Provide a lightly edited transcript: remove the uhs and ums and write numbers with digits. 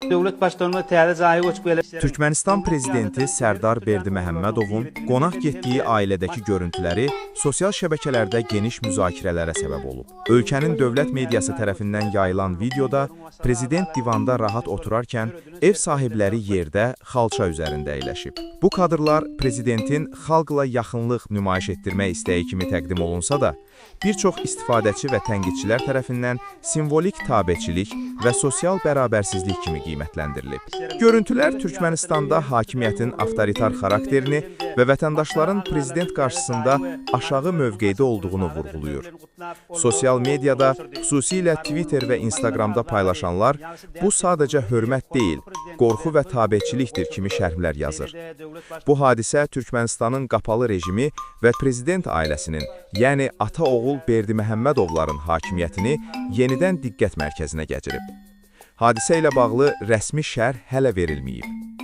Dövlət başkanlığı tələ cahil uçub Türkmenistan prezidenti Sərdar Berdiməhəmmədovun qonaq getdiyi ailədəki görüntüləri sosial şəbəkələrdə geniş müzakirələrə səbəb olub. Ölkənin dövlət mediası tərəfindən yayılan videoda prezident divanda rahat oturarkən ev sahibləri yerdə xalça üzərində əyləşib. Bu kadrlar prezidentin xalqla yaxınlıq nümayiş etdirmək istəyi kimi təqdim olunsa da, bir çox istifadəçi və tənqidçilər tərəfindən simvolik tabeçilik və sosial bərabərsizlik kimi qiymətləndirilib. Görüntülər Türkmenistanda hakimiyyətin avtoritar xarakterini və vətəndaşların prezident qarşısında aşağı mövqeydə olduğunu vurğulayır. Sosial mediada, xüsusilə Twitter və Instagramda paylaşanlar bu sadəcə hörmət deyil, qorxu və tabeçilikdir kimi şərhlər yazır. Bu hadisə Türkmenistanın qapalı rejimi və prezident ailəsinin, yəni ata-oğul Berdiməhəmmədovların hakimiyyətini yenidən diqqət mərkəzinə gətirib. Hadisə ilə bağlı rəsmi şərh hələ verilməyib.